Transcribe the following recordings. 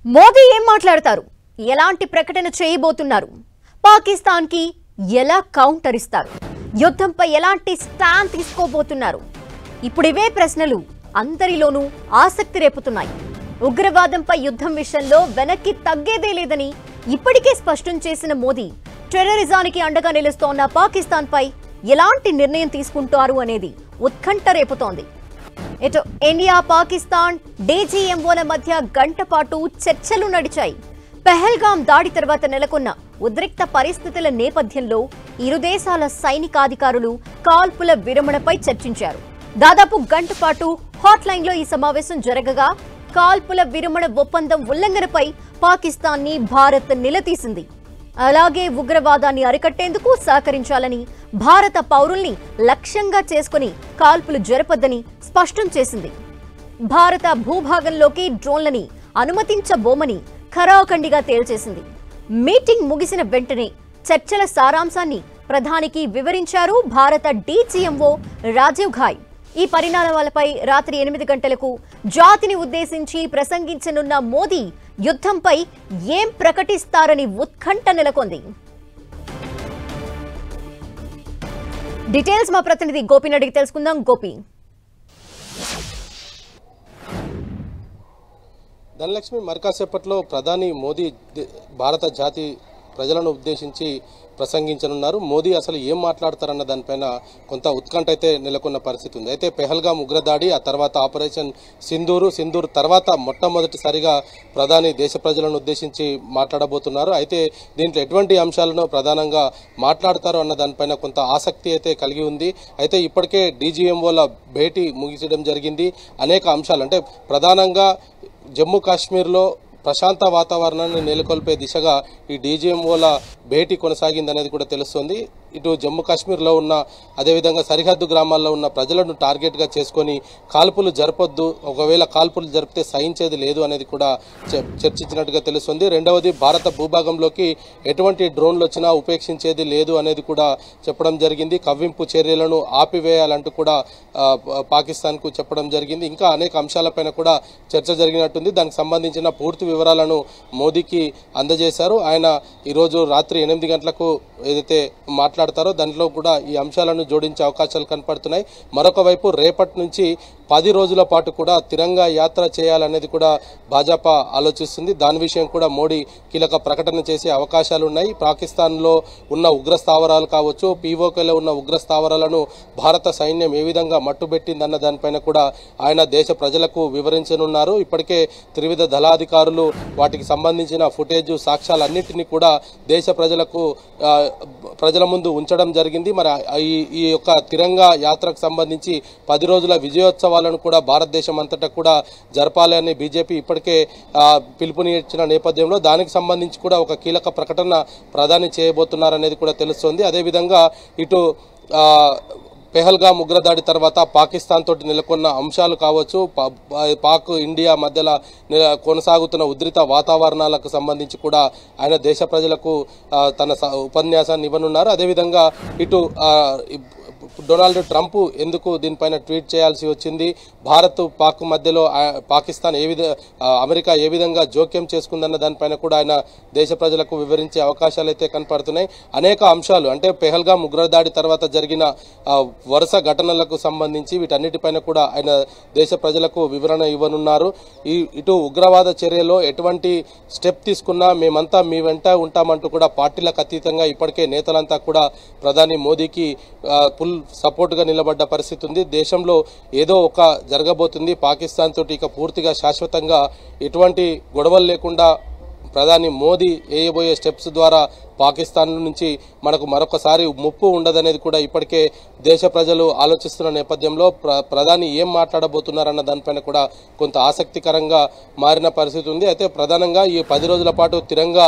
మోదీ ఏం మాట్లాడతారు? ఎలాంటి ప్రకటన చేయబోతున్నారు? పాకిస్తాన్ కి ఎలా కౌంటర్ ఇస్తారు? యుద్ధంపై ఎలాంటి స్టాండ్ తీసుకోబోతున్నారు? ఇప్పుడు ఇవే ప్రశ్నలు అందరిలోనూ ఆసక్తి రేపుతున్నాయి. ఉగ్రవాదంపై యుద్ధం విషయంలో వెనక్కి తగ్గేదే లేదని ఇప్పటికే స్పష్టం చేసిన మోదీ టెర్రరిజానికి అండగా నిలుస్తోన్న పాకిస్తాన్ పై ఎలాంటి నిర్ణయం తీసుకుంటారు అనేది ఉత్కంఠ రేపుతోంది. ఇటు ఇండియా పాకిస్తాన్ డీజీఎంఓల మధ్య గంట పాటు చర్చలు నడిచాయి. పెహల్గాం దాడి తర్వాత నెలకొన్న ఉద్రిక్త పరిస్థితుల నేపథ్యంలో ఇరు దేశాల సైనికాధికారులు కాల్పుల విరమణపై చర్చించారు. దాదాపు గంట పాటు హాట్ లైన్ లో ఈ సమావేశం జరగగా కాల్పుల విరమణ ఒప్పందం ఉల్లంఘనపై పాకిస్తాన్ ని భారత్ నిలదీసింది. అలాగే ఉగ్రవాదాన్ని అరికట్టేందుకు సహకరించాలని, భారత పౌరుల్ని లక్ష్యంగా చేసుకుని కాల్పులు జరపొద్దని స్పష్టం చేసింది. భారత భూభాగంలోకి డ్రోన్లని అనుమతించబోమని ఖరాఖండిగా తేల్చేసింది. మీటింగ్ ముగిసిన వెంటనే చర్చల సారాంశాన్ని ప్రధానికి వివరించారు భారత డీజీఎంఓ రాజీవ్ ఘాయ్. ఈ పరిణామాలపై రాత్రి 8 గంటలకు జాతిని ఉద్దేశించి ప్రసంగించనున్న మోదీ యుద్ధంపై ఏం ప్రకటిస్తారని ఉత్కంఠ నెలకొంది. డీటెయిల్స్ మా ప్రతినిధి గోపిని అడిగి తెలుసుకుందాం. గోపి, ధనలక్ష్మి, మరికాసేపట్లో ప్రధాని మోదీ భారత జాతి ప్రజలను ఉద్దేశించి ప్రసంగించనున్నారు. మోదీ అసలు ఏం మాట్లాడతారన్న దానిపైన కొంత ఉత్కంఠ అయితే నెలకొన్న పరిస్థితి ఉంది. అయితే పెహల్గాం ఉగ్రదాడి, ఆ తర్వాత ఆపరేషన్ సింధూర్ తర్వాత మొట్టమొదటిసారిగా ప్రధాని దేశ ప్రజలను ఉద్దేశించి మాట్లాడబోతున్నారు. అయితే దీంట్లో ఎటువంటి అంశాలను ప్రధానంగా మాట్లాడతారు అన్న దానిపైన కొంత ఆసక్తి అయితే కలిగి ఉంది. అయితే ఇప్పటికే డీజీఎంఓల భేటీ ముగిసడం జరిగింది. అనేక అంశాలు, అంటే ప్రధానంగా జమ్మూ కాశ్మీర్లో ప్రశాంత వాతావరణాన్ని నెలకొల్పే దిశగా ఈ డీజీఎంఓల భేటీ కొనసాగిందనేది కూడా తెలుస్తోంది. ఇటు జమ్మూ కాశ్మీర్లో ఉన్న, అదేవిధంగా సరిహద్దు గ్రామాల్లో ఉన్న ప్రజలను టార్గెట్గా చేసుకొని కాల్పులు జరపొద్దు, ఒకవేళ కాల్పులు జరిపితే సహించేది లేదు అనేది కూడా చర్చించినట్టుగా తెలుస్తుంది. రెండవది, భారత భూభాగంలోకి ఎటువంటి డ్రోన్లు వచ్చినా ఉపేక్షించేది లేదు అనేది కూడా చెప్పడం జరిగింది. కవ్వింపు చర్యలను ఆపివేయాలంటూ కూడా పాకిస్తాన్కు చెప్పడం జరిగింది. ఇంకా అనేక అంశాలపైన కూడా చర్చ జరిగినట్టుంది. దానికి సంబంధించిన పూర్తి వివరాలను మోదీకి అందజేశారు. ఆయన ఈరోజు రాత్రి 8 గంటలకు ఏదైతే మాట్లాడతారో దాంట్లో కూడా ఈ అంశాలను జోడించే అవకాశాలు కనపడుతున్నాయి. మరొక వైపు రేపటి నుంచి 10 రోజుల పాటు కూడా తిరంగా యాత్ర చేయాలనేది కూడా భాజపా ఆలోచిస్తుంది. దాని విషయం కూడా మోడీ కీలక ప్రకటన చేసే అవకాశాలు ఉన్నాయి. పాకిస్తాన్లో ఉన్న ఉగ్ర స్థావరాలు కావచ్చు, పీఓకేలో ఉన్న ఉగ్ర స్థావరాలను భారత సైన్యం ఏ విధంగా మట్టుబెట్టిందన్న దానిపైన కూడా ఆయన దేశ ప్రజలకు వివరించనున్నారు. ఇప్పటికే త్రివిధ దళాధికారులు వాటికి సంబంధించిన ఫుటేజ్, సాక్ష్యాలన్నింటినీ కూడా దేశ ప్రజల ముందు ఉంచడం జరిగింది. మరి ఈ యొక్క తిరంగా యాత్రకు సంబంధించి 10 రోజుల విజయోత్సవాలను కూడా భారతదేశం అంతటా కూడా జరపాలని బీజేపీ ఇప్పటికే పిలుపునిచ్చిన నేపథ్యంలో దానికి సంబంధించి కూడా ఒక కీలక ప్రకటన ప్రధాని చేయబోతున్నారనేది కూడా తెలుస్తోంది. అదేవిధంగా ఇటు పెహల్గాం ఉగ్రదాడి తర్వాత పాకిస్తాన్ తోటి నెలకొన్న అంశాలు కావచ్చు, పాక్ ఇండియా మధ్యలో కొనసాగుతున్న ఉద్రిత వాతావరణాలకు సంబంధించి కూడా ఆయన దేశ ప్రజలకు తన ఉపన్యాసాన్ని ఇవ్వనున్నారు. అదేవిధంగా ఇటు డొనాల్డ్ ట్రంప్ ఎందుకు దీనిపైన ట్వీట్ చేయాల్సి వచ్చింది, భారత్ పాక్ మధ్యలో పాకిస్తాన్ అమెరికా ఏ విధంగా జోక్యం చేసుకుందన్న దానిపైన కూడా ఆయన దేశ ప్రజలకు వివరించే అవకాశాలు అయితే కనపడుతున్నాయి. అనేక అంశాలు, అంటే పెహల్గాం ఉగ్రదాడి తర్వాత జరిగిన వరుస ఘటనలకు సంబంధించి వీటన్నిటిపైన కూడా ఆయన దేశ ప్రజలకు వివరణ ఇవ్వనున్నారు. ఇటు ఉగ్రవాద చర్యలో ఎటువంటి స్టెప్ తీసుకున్నా మేమంతా మీ వెంట ఉంటామంటూ కూడా పార్టీలకు అతీతంగా ఇప్పటికే నేతలంతా కూడా ప్రధాని మోదీకి ఫుల్ సపోర్ట్ గా నిలబడ్డ పరిస్థితి ఉంది. దేశంలో ఏదో ఒక జరగబోతుంది, పాకిస్తాన్ తోటి ఇక పూర్తిగా శాశ్వతంగా ఎటువంటి గొడవలు లేకుండా ప్రధాని మోదీ వేయబోయే స్టెప్స్ ద్వారా పాకిస్తాన్ నుంచి మనకు మరొకసారి ముప్పు ఉండదనేది కూడా ఇప్పటికే దేశ ప్రజలు ఆలోచిస్తున్న నేపథ్యంలో ప్రధాని ఏం మాట్లాడబోతున్నారన్న దానిపైన కూడా కొంత ఆసక్తికరంగా మారిన పరిస్థితి ఉంది. అయితే ప్రధానంగా ఈ 10 రోజుల పాటు తిరంగా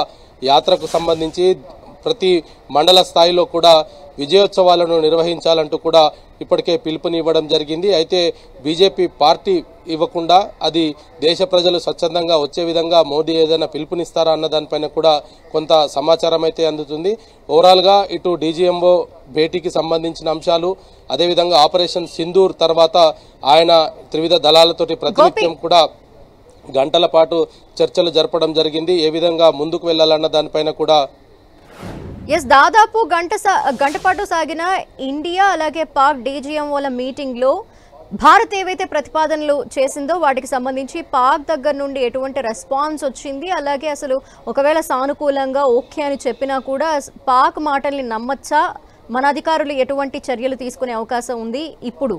యాత్రకు సంబంధించి ప్రతి మండల స్థాయిలో కూడా విజయోత్సవాలను నిర్వహించాలంటూ కూడా ఇప్పటికే పిలుపునివ్వడం జరిగింది. అయితే బీజేపీ పార్టీ ఇవ్వకుండా అది దేశ ప్రజలు స్వచ్ఛందంగా వచ్చే విధంగా మోదీ ఏదైనా పిలుపునిస్తారా అన్న దానిపైన కూడా కొంత సమాచారం అయితే అందుతుంది. ఓవరాల్గా ఇటు డీజీఎంఓ భేటీకి సంబంధించిన అంశాలు, అదేవిధంగా ఆపరేషన్ సింధూర్ తర్వాత ఆయన త్రివిధ దళాలతోటి ప్రతినిత్యం కూడా గంటల పాటు చర్చలు జరపడం జరిగింది. ఏ విధంగా ముందుకు వెళ్లాలన్న దానిపైన కూడా దాదాపు గంట పాటు సాగిన ఇండియా అలాగే పాక్ డీజీఎంఓల మీటింగ్లో భారత్ ఏవైతే ప్రతిపాదనలు చేసిందో వాటికి సంబంధించి పాక్ దగ్గర నుండి ఎటువంటి రెస్పాన్స్ వచ్చింది, అలాగే అసలు ఒకవేళ సానుకూలంగా ఓకే అని చెప్పినా కూడా పాక్ మాటల్ని నమ్మచ్చా, మన అధికారులు ఎటువంటి చర్యలు తీసుకునే అవకాశం ఉంది ఇప్పుడు?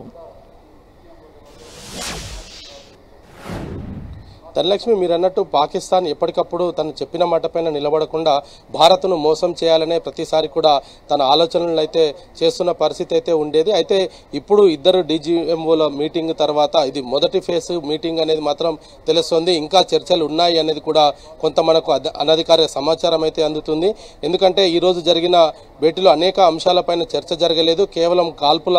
ధనలక్ష్మి, మీరు అన్నట్టు పాకిస్తాన్ ఎప్పటికప్పుడు తను చెప్పిన మాట పైన నిలబడకుండా భారత్ను మోసం చేయాలనే ప్రతిసారి కూడా తన ఆలోచనలు అయితే చేస్తున్న పరిస్థితి అయితే ఉండేది. అయితే ఇప్పుడు ఇద్దరు డీజీఎంఓల మీటింగ్ తర్వాత ఇది మొదటి ఫేజ్ మీటింగ్ అనేది మాత్రం తెలుస్తోంది. ఇంకా చర్చలు ఉన్నాయి అనేది కూడా కొంత మనకు అనధికారిక సమాచారం అయితే అందుతుంది. ఎందుకంటే ఈరోజు జరిగిన భేటీలో అనేక అంశాలపైన చర్చ జరగలేదు. కేవలం కాల్పుల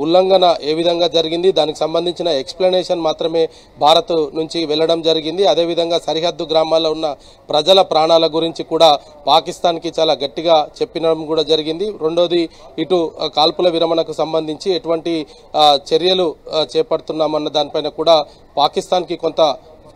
ఉల్లంఘన ఏ విధంగా జరిగింది దానికి సంబంధించిన ఎక్స్ప్లెనేషన్ మాత్రమే భారత్ నుంచి వెళ్లడం జరిగింది. అదేవిధంగా సరిహద్దు గ్రామాల్లో ఉన్న ప్రజల ప్రాణాల గురించి కూడా పాకిస్తాన్కి చాలా గట్టిగా చెప్పడం కూడా జరిగింది. రెండోది, ఇటు కాల్పుల విరమణకు సంబంధించి ఎటువంటి చర్యలు చేపడుతున్నామన్న దానిపైన కూడా పాకిస్తాన్కి కొంత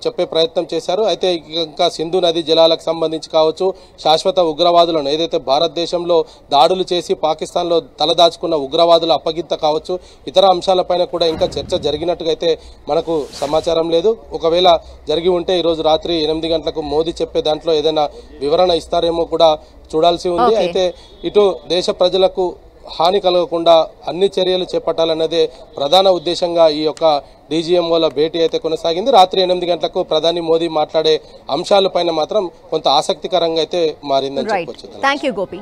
చెప్పే ప్రయత్నం చేశారు. అయితే ఇంకా సింధు నది జలాలకు సంబంధించి కావచ్చు, శాశ్వత ఉగ్రవాదులను ఏదైతే భారతదేశంలో దాడులు చేసి పాకిస్తాన్లో తలదాచుకున్న ఉగ్రవాదుల అప్పగింత కావచ్చు, ఇతర అంశాలపైన కూడా ఇంకా చర్చ జరిగినట్టుగా అయితే మనకు సమాచారం లేదు. ఒకవేళ జరిగి ఉంటే ఈరోజు రాత్రి 8 గంటలకు మోదీ చెప్పే దాంట్లో ఏదైనా వివరణ ఇస్తారేమో కూడా చూడాల్సి ఉంది. అయితే ఇటు దేశ ప్రజలకు హాని కలగకుండా అన్ని చర్యలు చేపట్టాలన్నదే ప్రధాన ఉద్దేశంగా ఈ యొక్క డీజీఎంఓల భేటీ అయితే కొనసాగింది. రాత్రి 8 గంటలకు ప్రధాని మోదీ మాట్లాడే అంశాలపైన మాత్రం కొంత ఆసక్తికరంగా అయితే మారిందని చెప్పొచ్చు. థాంక్యూ గోపి.